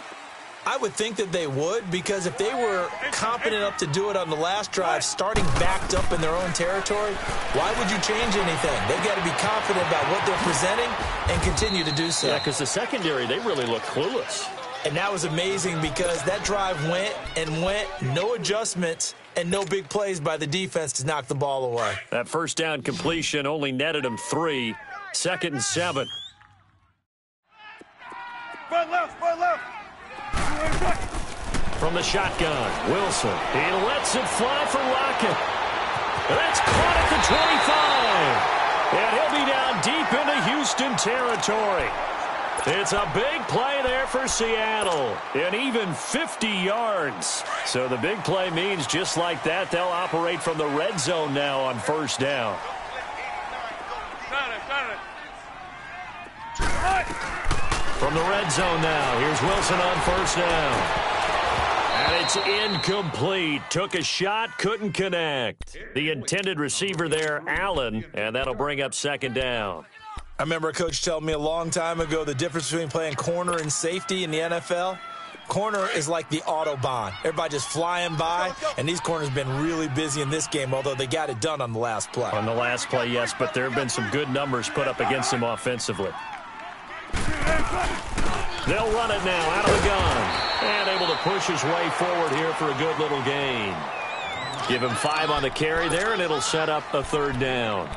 C: I would think that they would, because if they were competent enough to do it on the last drive, starting backed up in their own territory, why would you change anything? They've got to be confident about what they're presenting and continue to do so.
B: Yeah, because the secondary, they really look clueless.
C: And that was amazing because that drive went, no adjustments, and no big plays by the defense to knock the ball away.
B: That first down completion only netted him 3. 2nd and 7.
D: Front left.
B: From the shotgun, Wilson. He lets it fly for Rocket. That's caught at the 25. And he'll be down deep into Houston territory. It's a big play there for Seattle. And even 50 yards. So the big play means just like that, they'll operate from the red zone now on 1st down. From the red zone now, here's Wilson on 1st down. And it's incomplete. Took a shot, couldn't connect. The intended receiver there, Allen, and that'll bring up 2nd down.
C: I remember a coach telling me a long time ago the difference between playing corner and safety in the NFL. Corner is like the Autobahn. Everybody just flying by, and these corners have been really busy in this game, although they got it done on the last play.
B: On the last play, yes, but there have been some good numbers put up against them offensively. They'll run it now out of the gun. And able to push his way forward here for a good little gain. Give him 5 on the carry there, and it'll set up a 3rd down.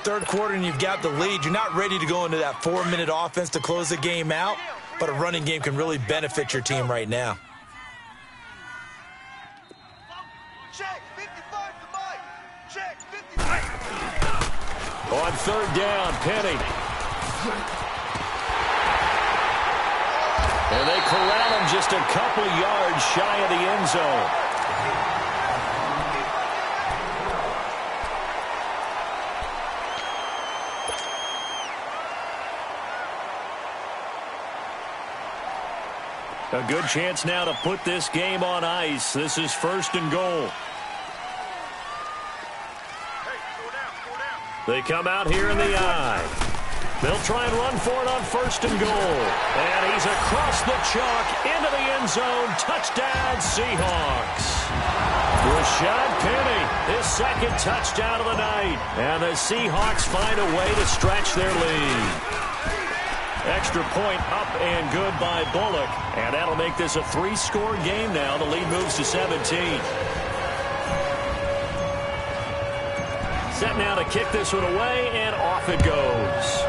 C: 3rd quarter, and you've got the lead. You're not ready to go into that 4-minute offense to close the game out, but a running game can really benefit your team right now.
F: Check 55 to Mike. Check 55.
B: On 3rd down, Penny. And they corral him just a couple yards shy of the end zone. A good chance now to put this game on ice. This is 1st and goal. They come out here in the eye. They'll try and run for it on 1st and goal. And he's across the chalk into the end zone. Touchdown, Seahawks. Rashad Penny, his 2nd touchdown of the night. And the Seahawks find a way to stretch their lead. Extra point up and good by Bullock. And that'll make this a 3-score game now. The lead moves to 17. Set now to kick this one away, and off it goes.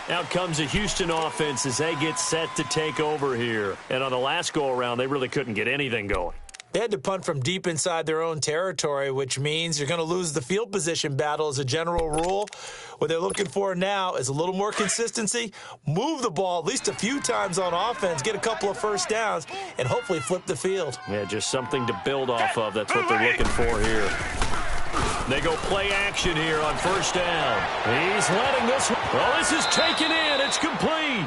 B: Out comes the Houston offense as they get set to take over here. And on the last go-around, they really couldn't get anything going.
C: They had to punt from deep inside their own territory, which means you're going to lose the field position battle as a general rule. What they're looking for now is a little more consistency, move the ball at least a few times on offense, get a couple of first downs, and hopefully flip the field.
B: Yeah, just something to build off of. That's what they're looking for here. They go play action here on first down. He's letting this one. Well, this is taken in. It's complete.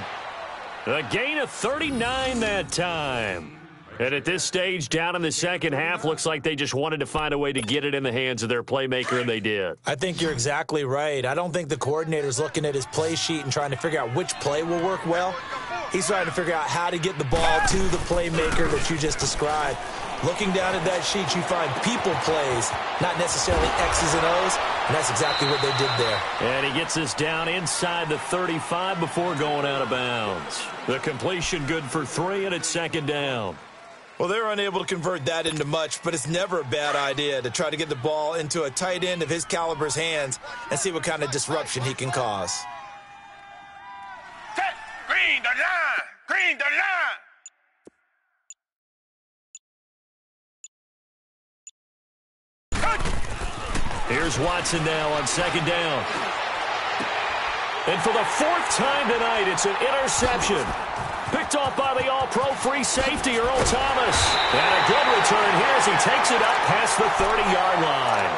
B: A gain of 39 that time. And at this stage, down in the second half, looks like they just wanted to find a way to get it in the hands of their playmaker, and they did.
C: I think you're exactly right. I don't think the coordinator's looking at his play sheet and trying to figure out which play will work well. He's trying to figure out how to get the ball to the playmaker that you just described. Looking down at that sheet, you find people plays, not necessarily X's and O's, and that's exactly what they did there.
B: And he gets us down inside the 35 before going out of bounds. The completion good for 3, and it's second down.
C: Well, they're unable to convert that into much, but it's never a bad idea to try to get the ball into a tight end of his caliber's hands and see what kind of disruption he can cause.
D: Set. Green the line. Green the line.
B: Here's Watson now on second down. And for the 4th time tonight, it's an interception. Picked off by the all-pro free safety, Earl Thomas. And a good return here as he takes it up past the 30-yard line.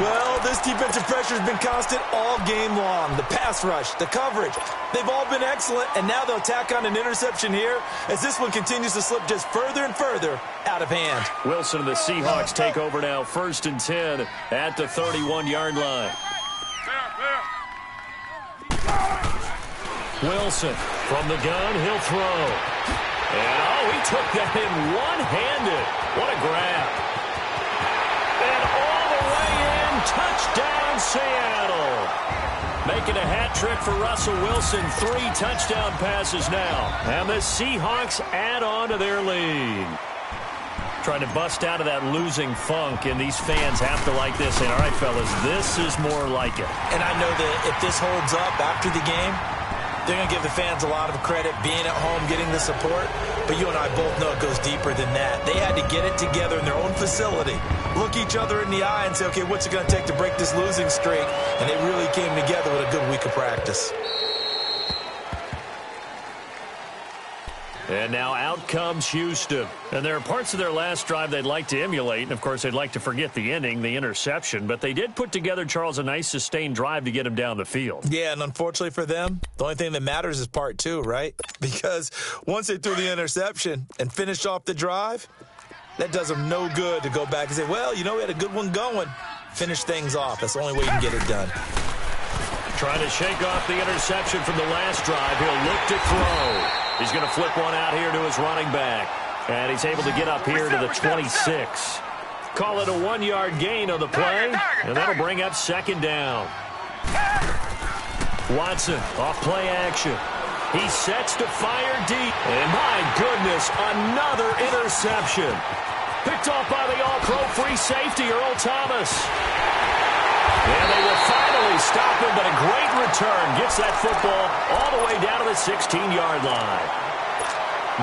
C: Well, this defensive pressure has been constant all game long. The pass rush, the coverage, they've all been excellent, and now they'll tack on an interception here as this one continues to slip just further and further out of hand.
B: Wilson and the Seahawks take over now, 1st and 10 at the 31-yard line. Wilson from the gun, he'll throw. And, he took that in one-handed. What a grab. And all the way in, touchdown Seattle. Making a hat trick for Russell Wilson, 3 touchdown passes now. And the Seahawks add on to their lead. Trying to bust out of that losing funk, and these fans have to like this. And, all right, fellas, this is more like it.
C: And I know that if this holds up after the game, they're going to give the fans a lot of credit being at home, getting the support. But you and I both know it goes deeper than that. They had to get it together in their own facility, look each other in the eye and say, okay, what's it going to take to break this losing streak? And they really came together with a good week of practice.
B: And now out comes Houston. And there are parts of their last drive they'd like to emulate. And, of course, they'd like to forget the ending, the interception. But they did put together, Charles, a nice sustained drive to get him down the field.
C: Yeah, and unfortunately for them, the only thing that matters is part 2, right? Because once they threw the interception and finished off the drive, that does them no good to go back and say, well, we had a good one going. Finish things off. That's the only way you can get it done.
B: Trying to shake off the interception from the last drive. He'll look to throw. He's going to flip one out here to his running back. And he's able to get up here to the 26. Call it a 1-yard gain on the play. And that'll bring up second down. Watson off play action. He sets to fire deep. And my goodness, another interception. Picked off by the all-pro free safety, Earl Thomas. And they will finally stop him, but a great return gets that football all the way down to the 16-yard line.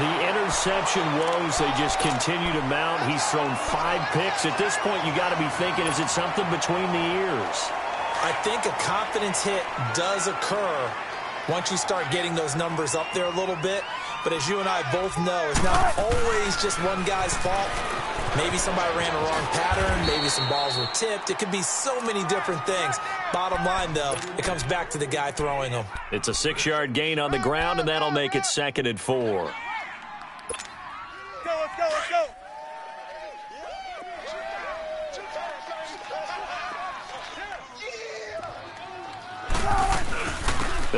B: The interception woes, they just continue to mount. He's thrown 5 picks. At this point, you got to be thinking, is it something between the ears?
C: I think a confidence hit does occur once you start getting those numbers up there a little bit. But as you and I both know, it's not always just one guy's fault. Maybe somebody ran a wrong pattern. Maybe some balls were tipped. It could be so many different things. Bottom line, though, it comes back to the guy throwing them.
B: It's a 6-yard gain on the ground, and that'll make it 2nd and 4.
E: Let's go.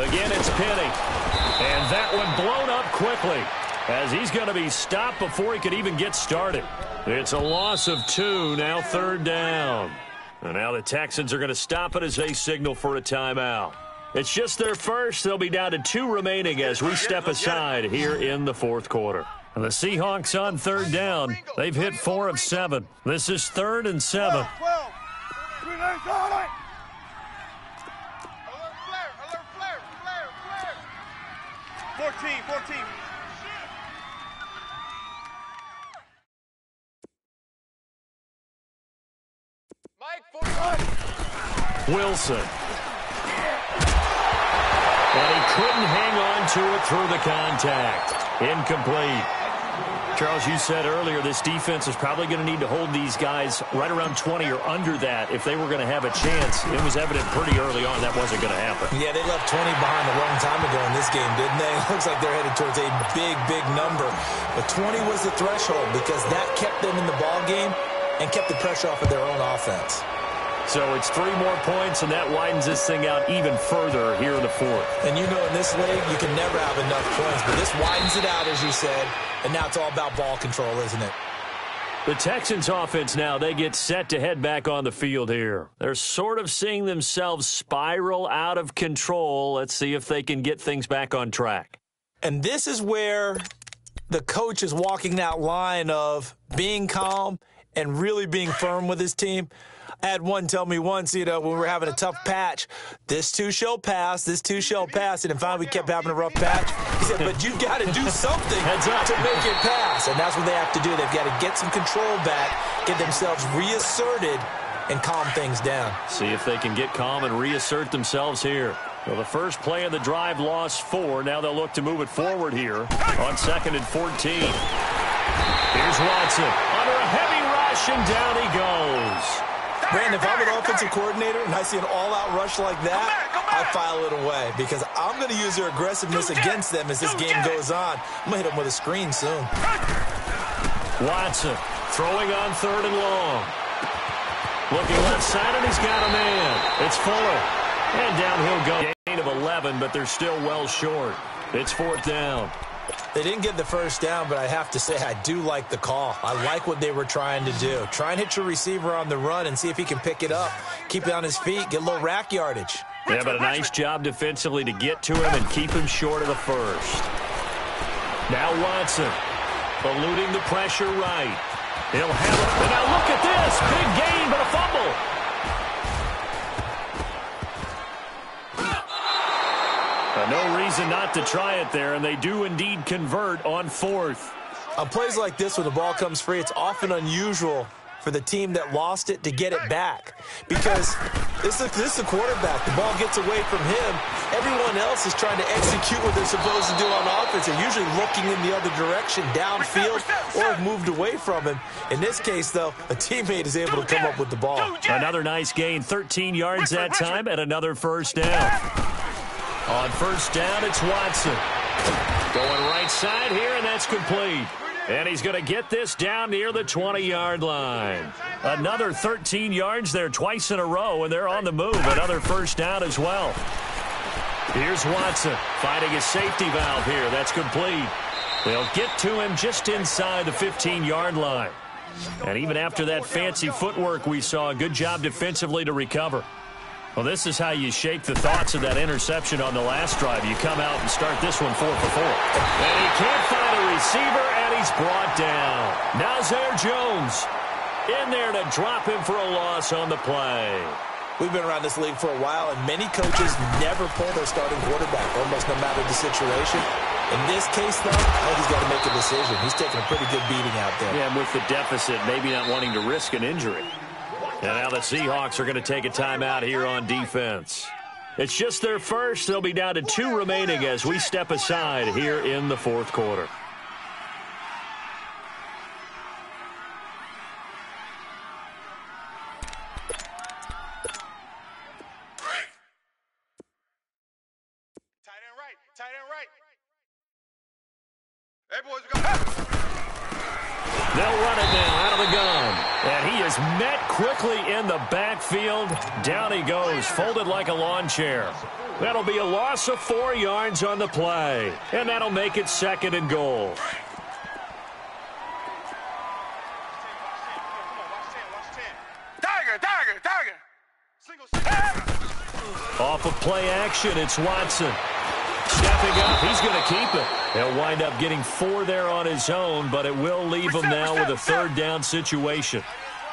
B: Again, it's Penny. And that one blown up quickly as he's going to be stopped before he could even get started. It's a loss of 2, now 3rd down. And now the Texans are going to stop it as they signal for a timeout. It's just their first. They'll be down to 2 remaining as we step aside here in the 4th quarter. And the Seahawks on 3rd down. They've hit 4 of 7. This is 3rd and 7.
E: 12. 14. Mike, 45.
B: Wilson. And he couldn't hang on to it through the contact. Incomplete. Charles, you said earlier this defense is probably going to need to hold these guys right around 20 or under that if they were going to have a chance. It was evident pretty early on that wasn't going to happen.
C: Yeah, they left 20 behind a long time ago in this game, didn't they? It looks like they're headed towards a big, big number. But 20 was the threshold because that kept them in the ball game and kept the pressure off of their own offense.
B: So it's 3 more points, and that widens this thing out even further here in the fourth.
C: And you know in this league, you can never have enough points. But this widens it out, as you said. And now it's all about ball control, isn't it?
B: The Texans offense now, they get set to head back on the field here. They're sort of seeing themselves spiral out of control. Let's see if they can get things back on track.
C: And this is where the coach is walking that line of being calm and really being firm with his team. I had one tell me once, when we were having a tough patch, this too shall pass, this too shall pass, and then finally we kept having a rough patch. He said, but you've got to do something to make it pass, and that's what they have to do. They've got to get some control back, get themselves reasserted, and calm things down.
B: See if they can get calm and reassert themselves here. Well, the first play of the drive lost 4. Now they'll look to move it forward here on 2nd and 14. Here's Watson under a heavy rush, and down he goes.
C: Brandon, if I'm an offensive coordinator and I see an all-out rush like that, I file it away because I'm going to use their aggressiveness against them as this game goes on. I'm going to hit them with a screen soon.
B: Watson throwing on 3rd and long. Looking left side, and he's got a man. It's Fuller. And down he'll go. Gain of 11, but they're still well short. It's 4th down.
C: They didn't get the first down, but I have to say I do like the call. I like what they were trying to do. Try and hit your receiver on the run and see if he can pick it up. Keep it on his feet, get a little rack yardage.
B: Yeah, but a nice job defensively to get to him and keep him short of the first. Now Watson, eluding the pressure right. He'll have it. And now look at this. Big gain, but a fumble. No reason not to try it there, and they do indeed convert on 4th.
C: On plays like this, when the ball comes free, it's often unusual for the team that lost it to get it back. Because this is a quarterback. The ball gets away from him. Everyone else is trying to execute what they're supposed to do on offense. They're usually looking in the other direction, downfield, or have moved away from him. In this case, though, a teammate is able to come up with the ball.
B: Another nice gain, 13 yards that time, and another first down. On 1st down, it's Watson. Going right side here, and that's complete. And he's going to get this down near the 20-yard line. Another 13 yards there twice in a row, and they're on the move. Another first down as well. Here's Watson finding his safety valve here. That's complete. They'll get to him just inside the 15-yard line. And even after that fancy footwork we saw, a good job defensively to recover. Well, this is how you shake the thoughts of that interception on the last drive. You come out and start this one 4 for 4. And he can't find a receiver, and he's brought down. Now Zaire Jones in there to drop him for a loss on the play.
C: We've been around this league for a while, and many coaches never pull their starting quarterback, almost no matter the situation. In this case, though, I think he's got to make a decision. He's taking a pretty good beating out there.
B: Yeah, and with the deficit, maybe not wanting to risk an injury. And now the Seahawks are going to take a timeout here on defense. It's just their first. They'll be down to 2 remaining as we step aside here in the 4th quarter.
F: Tight end right. Tight end right. Hey, boys, we go.
B: They'll run it now out of the gun. And he is met quickly in the backfield. Down he goes, folded like a lawn chair. That'll be a loss of 4 yards on the play. And that'll make it 2nd and goal. Off of play action, it's Watson. Stepping up, he's going to keep it. He'll wind up getting 4 there on his own, but it will leave him now with a 3rd down situation.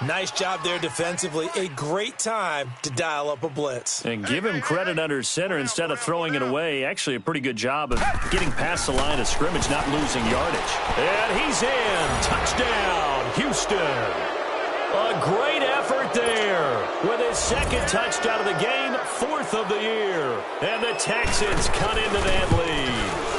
C: Nice job there defensively. A great time to dial up a blitz.
B: And give him credit under center instead of throwing it away. Actually, a pretty good job of getting past the line of scrimmage, not losing yardage. And he's in. Touchdown, Houston. A great effort there with his second touchdown of the game, 4th of the year. And the Texans cut into that lead.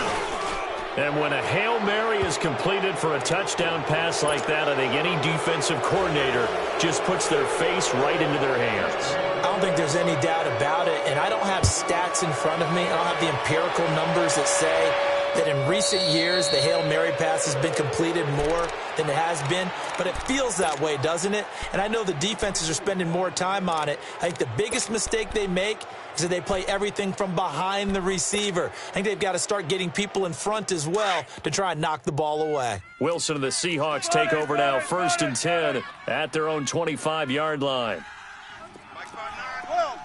B: And when a Hail Mary is completed for a touchdown pass like that, I think any defensive coordinator just puts their face right into their hands.
C: I don't think there's any doubt about it, and I don't have stats in front of me. I don't have the empirical numbers that say that in recent years the Hail Mary pass has been completed more than it has been, but it feels that way, doesn't it? And I know the defenses are spending more time on it. I think the biggest mistake they make is that they play everything from behind the receiver. I think they've got to start getting people in front as well to try and knock the ball away.
B: Wilson and the Seahawks take over now, 1st and 10 at their own 25-yard line.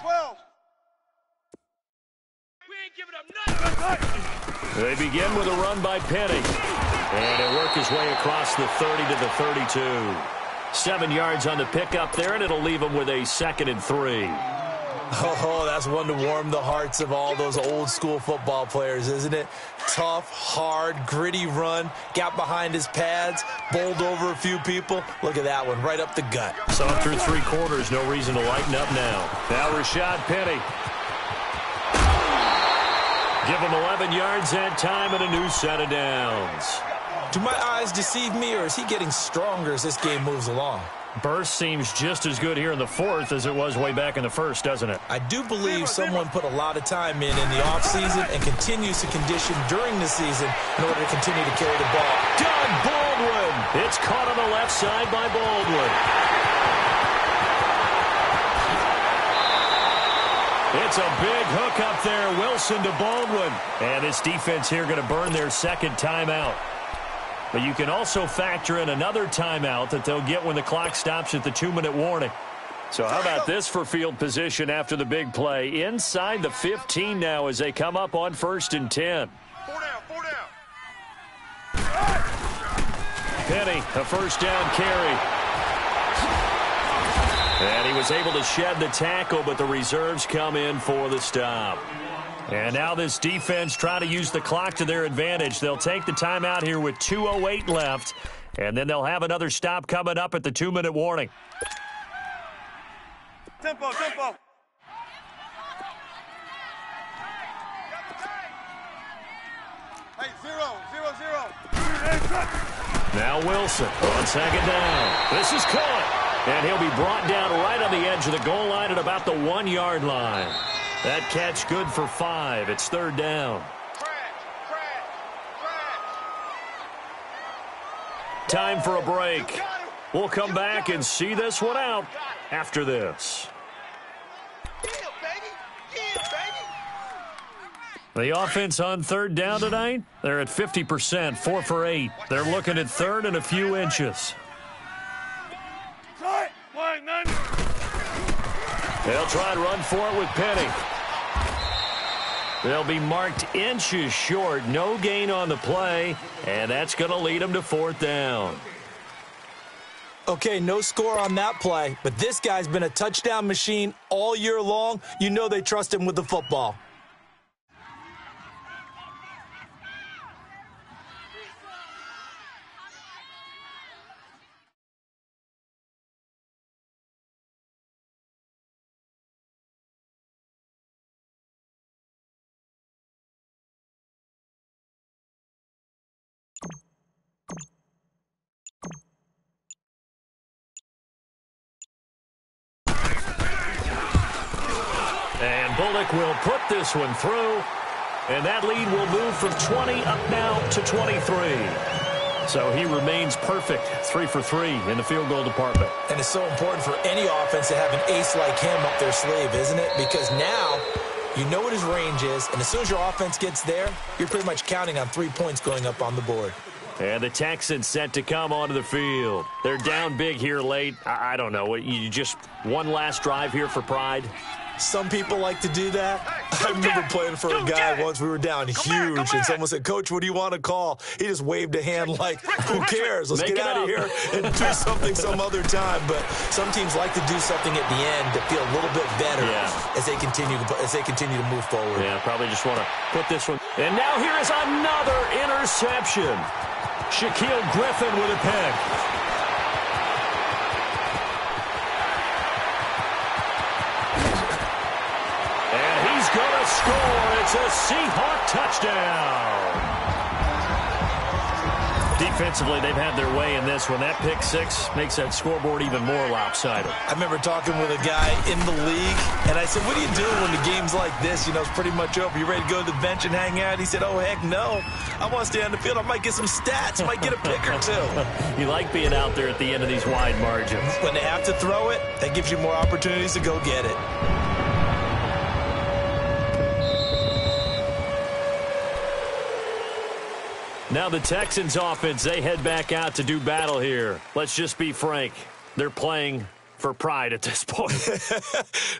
F: 12.
E: We ain't giving up nothing.
B: They begin with a run by Penny. And it worked his way across the 30 to the 32. 7 yards on the pickup there, and it'll leave him with a 2nd and 3.
C: Oh, that's one to warm the hearts of all those old-school football players, isn't it? Tough, hard, gritty run, got behind his pads, bowled over a few people. Look at that one, right up the gut.
B: So through 3 quarters, no reason to lighten up now. Now Rashad Penny. Give him 11 yards that time and a new set of downs.
C: Do my eyes deceive me, or is he getting stronger as this game moves along?
B: Burst seems just as good here in the 4th as it was way back in the 1st, doesn't it?
C: I do believe someone put a lot of time in the offseason and continues to condition during the season in order to continue to carry the ball.
B: Doug Baldwin. It's caught on the left side by Baldwin. It's a big hook up there, Wilson to Baldwin. And this defense here going to burn their 2nd timeout. But you can also factor in another timeout that they'll get when the clock stops at the 2-minute warning. So how about this for field position after the big play? Inside the 15 now as they come up on 1st and 10.
F: 4 down.
B: Penny, a 1st down carry. And he was able to shed the tackle, but the reserves come in for the stop. And now this defense trying to use the clock to their advantage. They'll take the timeout here with 2:08 left, and then they'll have another stop coming up at the 2-minute warning.
F: Tempo. Hey, 0.
B: Now Wilson on 2nd down. This is caught, and he'll be brought down right on the edge of the goal line at about the 1-yard line. That catch good for 5. It's 3rd down. Time for a break. We'll come back and see this one out after this. The offense on 3rd down tonight, they're at 50%, 4 for 8. They're looking at 3rd and a few inches. They'll try and run for it with Penny. They'll be marked inches short. No gain on the play, and that's going to lead them to 4th down.
C: Okay, no score on that play, but this guy's been a touchdown machine all year long. You know they trust him with the football.
B: And Bullock will put this one through, and that lead will move from 20 up now to 23. So he remains perfect, 3 for 3 in the field goal department.
C: And it's so important for any offense to have an ace like him up their sleeve, isn't it? Because now you know what his range is, and as soon as your offense gets there, you're pretty much counting on 3 points going up on the board.
B: And the Texans set to come onto the field. They're down big here late. I don't know. You just one last drive here for pride?
C: Some people like to do that. I remember playing for a guy once. We were down huge, and someone said, "Coach, what do you want to call?" He just waved a hand like, "Who cares? Let's get out of here and do something some other time." But some teams like to do something at the end to feel a little bit better as they continue to move forward.
B: Yeah, probably just want to put this one. And now here is another interception. Shaquille Griffin with a pick. score. It's a Seahawk touchdown. Defensively, they've had their way in this one. That pick six makes that scoreboard even more lopsided.
C: I remember talking with a guy in the league, and I said, what do you do when the game's like this? You know, it's pretty much over. You ready to go to the bench and hang out? He said, oh, heck no. I want to stay on the field. I might get some stats. I might get a pick or two.
B: You like being out there at the end of these wide margins.
C: When they have to throw it, that gives you more opportunities to go get it.
B: Now the Texans offense, they head back out to do battle here. Let's just be frank. They're playing for pride at this point.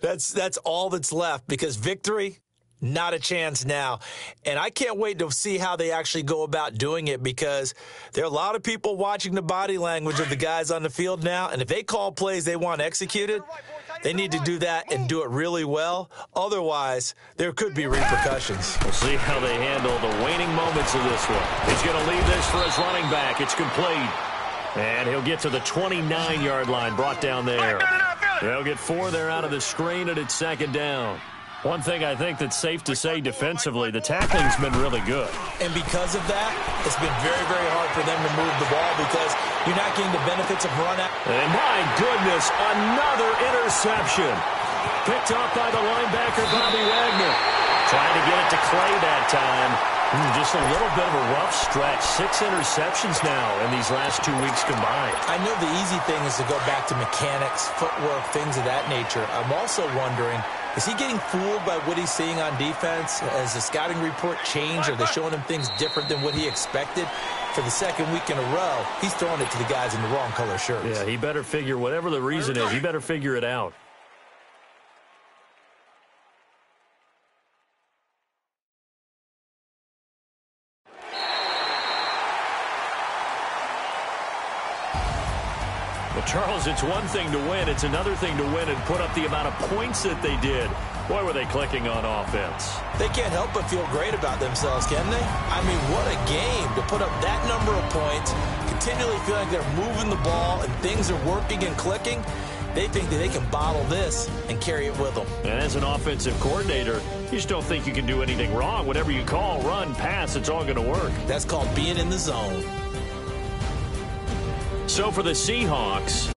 C: That's all that's left, because victory, not a chance now. And I can't wait to see how they actually go about doing it, because there are a lot of people watching the body language of the guys on the field now. And if they call plays they want executed, they need to do that and do it really well. Otherwise, there could be repercussions.
B: We'll see how they handle the waning moments of this one. He's going to leave this for his running back. It's complete. And he'll get to the 29-yard line, brought down there. They'll get 4 there out of the screen, and it's second down. One thing I think that's safe to say defensively, the tackling's been really good.
C: And because of that, it's been very, very hard for them to move the ball, because you're not getting the benefits of run out.
B: And my goodness, another interception. Picked off by the linebacker, Bobby Wagner. Trying to get it to Clay that time. Just a little bit of a rough stretch. 6 interceptions now in these last 2 weeks combined.
C: I know the easy thing is to go back to mechanics, footwork, things of that nature. I'm also wondering, is he getting fooled by what he's seeing on defense? Has the scouting report changed? Are they showing him things different than what he expected? For the second week in a row, he's throwing it to the guys in the wrong color shirts.
B: Yeah, he better figure, whatever the reason is, he better figure it out. Well, Charles, it's one thing to win. It's another thing to win and put up the amount of points that they did. Boy, were they clicking on offense.
C: They can't help but feel great about themselves, can they? I mean, what a game to put up that number of points, continually feel like they're moving the ball and things are working and clicking. They think that they can bottle this and carry it with them. And
B: as an offensive coordinator, you just don't think you can do anything wrong. Whatever you call, run, pass, it's all going to work.
C: That's called being in the zone.
B: So for the Seahawks,